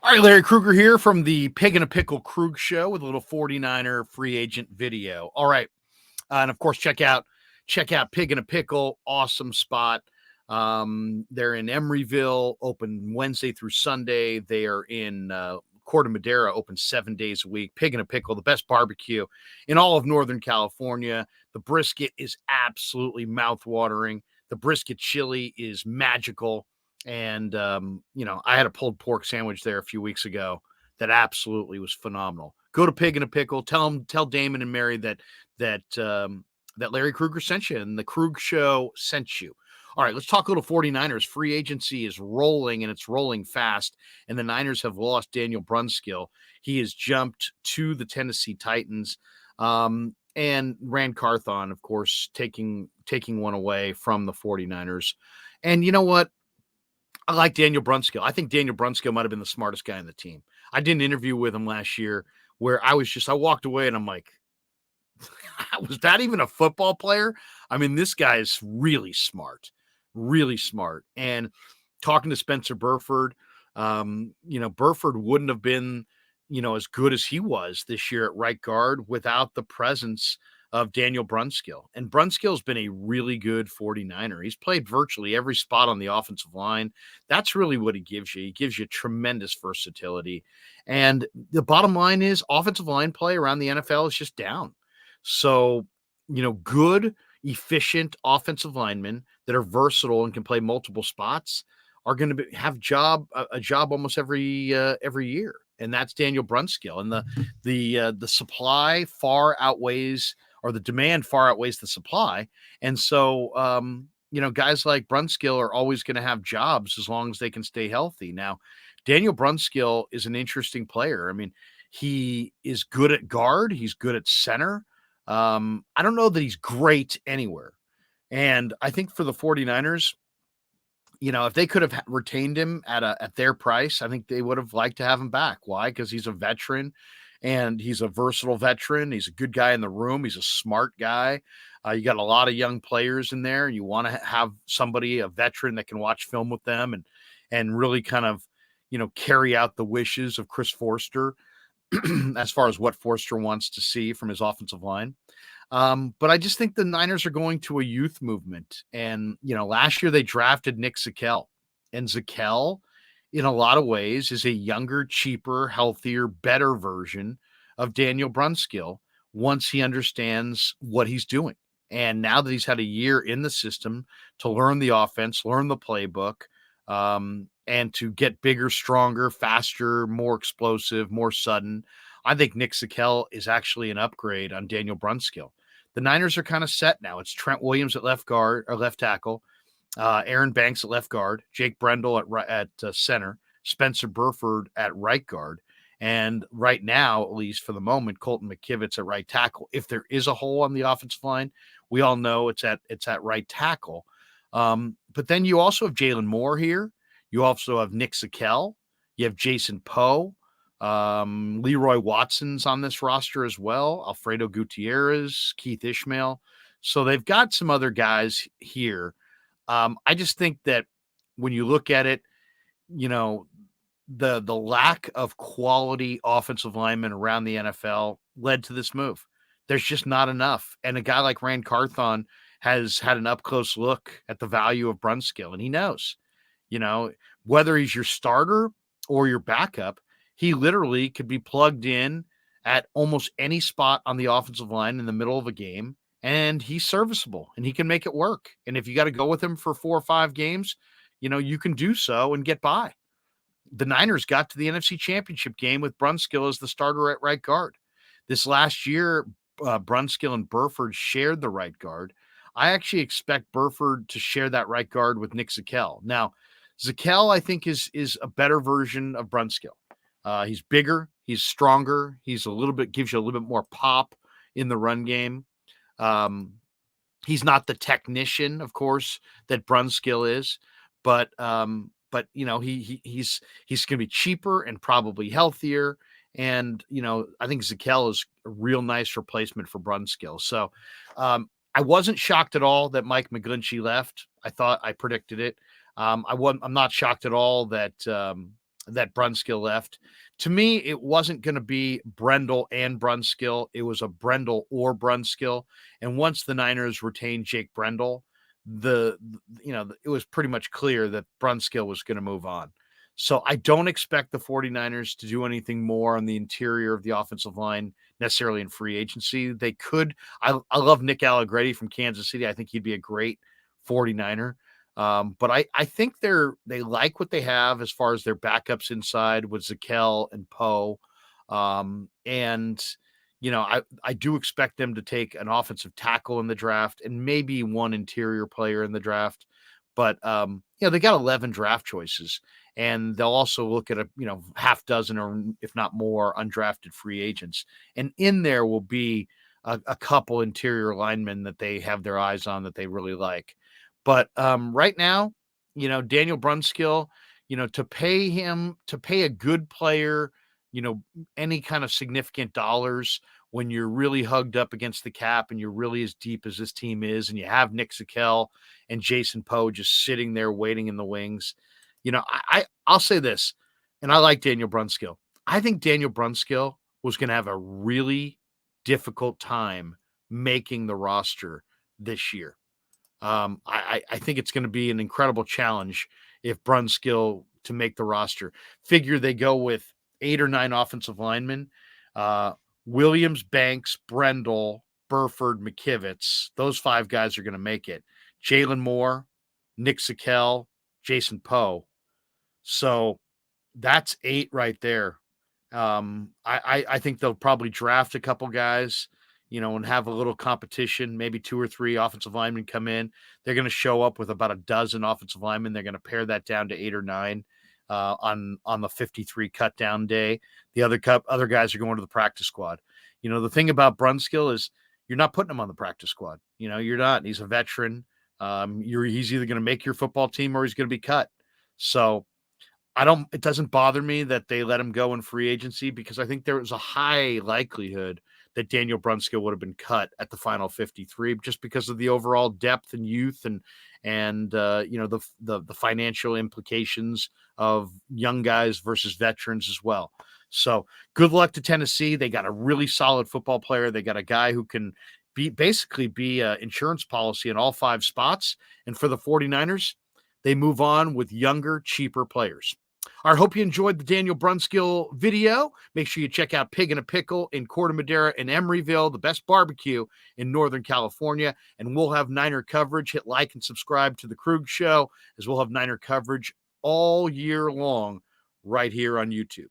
All right, Larry Krueger here from the Pig and a Pickle Krug Show with a little 49er free agent video. All right. And of course, check out Pig and a Pickle. Awesome spot. They're in Emeryville, open Wednesday through Sunday. They are in Corte Madera, open 7 days a week. Pig and a Pickle, the best barbecue in all of Northern California. The brisket is absolutely mouthwatering. The brisket chili is magical. And, I had a pulled pork sandwich there a few weeks ago that absolutely was phenomenal. Go to Pig and a Pickle. Tell Damon and Mary that Larry Krueger sent you and the Krug Show sent you. All right, let's talk a little 49ers. Free agency is rolling, and it's rolling fast. And the Niners have lost Daniel Brunskill. He has jumped to the Tennessee Titans. And Rand Carthon, of course, taking one away from the 49ers. And you know what? I like Daniel Brunskill. I think Daniel Brunskill might have been the smartest guy in the team. I did an interview with him last year where I walked away and I'm like, was that even a football player? I mean, this guy is really smart, really smart. And talking to Spencer Burford, Burford wouldn't have been, as good as he was this year at right guard without the presence of Daniel Brunskill. And Brunskill's been a really good 49er. He's played virtually every spot on the offensive line. That's really what he gives you. He gives you tremendous versatility. And the bottom line is offensive line play around the NFL is just down. So, good, efficient offensive linemen that are versatile and can play multiple spots are going to have a job almost every year. And that's Daniel Brunskill. And the supply far outweighs, or the demand far outweighs the supply. And so, guys like Brunskill are always going to have jobs as long as they can stay healthy. Now, Daniel Brunskill is an interesting player. I mean, he is good at guard. He's good at center. I don't know that he's great anywhere. And I think for the 49ers, if they could have retained him at their price, I think they would have liked to have him back. Why? Because he's a veteran and he's a versatile veteran. He's a good guy in the room. He's a smart guy. You got a lot of young players in there, and you want to have somebody, a veteran, that can watch film with them and really kind of, carry out the wishes of Chris Forster as far as what Forster wants to see from his offensive line. But I just think the Niners are going to a youth movement. And, last year they drafted Nick Zakelj. And Zakelj, in a lot of ways, is a younger, cheaper, healthier, better version of Daniel Brunskill once he understands what he's doing. And now that he's had a year in the system to learn the offense, learn the playbook, and to get bigger, stronger, faster, more explosive, more sudden, I think Nick Zakelj is actually an upgrade on Daniel Brunskill. The Niners are kind of set now. It's Trent Williams at left guard or left tackle, Aaron Banks at left guard, Jake Brendel at center, Spencer Burford at right guard, and right now, at least for the moment, Colton McKivitz at right tackle. If there is a hole on the offensive line, we all know it's at right tackle. But then you also have Jalen Moore here. You also have Nick Zakelj. You have Jason Poe. Leroy Watson's on this roster as well. Alfredo Gutierrez, Keith Ishmael. So they've got some other guys here. I just think that when you look at it, the lack of quality offensive linemen around the NFL led to this move. There's just not enough. And a guy like Rand Carthon has had an up close look at the value of Brunskill, and he knows, whether he's your starter or your backup, he literally could be plugged in at almost any spot on the offensive line in the middle of a game, and he's serviceable and he can make it work. And if you got to go with him for 4 or 5 games, you can do so and get by. The Niners got to the NFC Championship game with Brunskill as the starter at right guard. This last year, Brunskill and Burford shared the right guard. I actually expect Burford to share that right guard with Nick Zakelj. Now, Zakelj, I think, is a better version of Brunskill. He's bigger, he's stronger, gives you a little bit more pop in the run game. He's not the technician, of course, that Brunskill is, but he's going to be cheaper and probably healthier. And I think Zakelj is a real nice replacement for Brunskill. So I wasn't shocked at all that Mike McGlinchey left. I thought I predicted it. I'm not shocked at all that that Brunskill left. To me, it wasn't going to be Brendel and Brunskill. It was a Brendel or Brunskill. And once the Niners retained Jake Brendel, it was pretty much clear that Brunskill was going to move on. So I don't expect the 49ers to do anything more on the interior of the offensive line necessarily in free agency. They could. I love Nick Allegretti from Kansas City. I think he'd be a great 49er. But I think they like what they have as far as their backups inside with Zakel and Poe. And I do expect them to take an offensive tackle in the draft and maybe one interior player in the draft. But they got 11 draft choices, and they'll also look at a half dozen or if not more undrafted free agents. And in there will be a couple interior linemen that they have their eyes on that they really like. But right now, Daniel Brunskill, to pay a good player, any kind of significant dollars when you're really hugged up against the cap and you're really as deep as this team is, and you have Nick Zakel and Jason Poe just sitting there waiting in the wings. I'll say this, and I like Daniel Brunskill. I think Daniel Brunskill was going to have a really difficult time making the roster this year. I think it's going to be an incredible challenge if Brunskill to make the roster. Figure they go with 8 or 9 offensive linemen. Williams, Banks, Brendel, Burford, McKivitz. Those 5 guys are going to make it. Jalen Moore, Nick Zakel, Jason Poe. So that's 8 right there. I think they'll probably draft a couple guys, and have a little competition. Maybe 2 or 3 offensive linemen come in. They're going to show up with about a dozen offensive linemen. They're going to pare that down to 8 or 9 on the 53 cut down day. The other guys are going to the practice squad. The thing about Brunskill is you're not putting him on the practice squad. You're not. He's a veteran. He's either going to make your football team or he's going to be cut. So it doesn't bother me that they let him go in free agency, because I think there was a high likelihood that Daniel Brunskill would have been cut at the final 53 just because of the overall depth and youth and the financial implications of young guys versus veterans as well. So good luck to Tennessee. They got a really solid football player. They got a guy who can basically be an insurance policy in all 5 spots. And for the 49ers, they move on with younger, cheaper players. I hope you enjoyed the Daniel Brunskill video. Make sure you check out Pig and a Pickle in Corte Madera and Emeryville, the best barbecue in Northern California. And we'll have Niner coverage. Hit like and subscribe to the Krueger Show, as we'll have Niner coverage all year long right here on YouTube.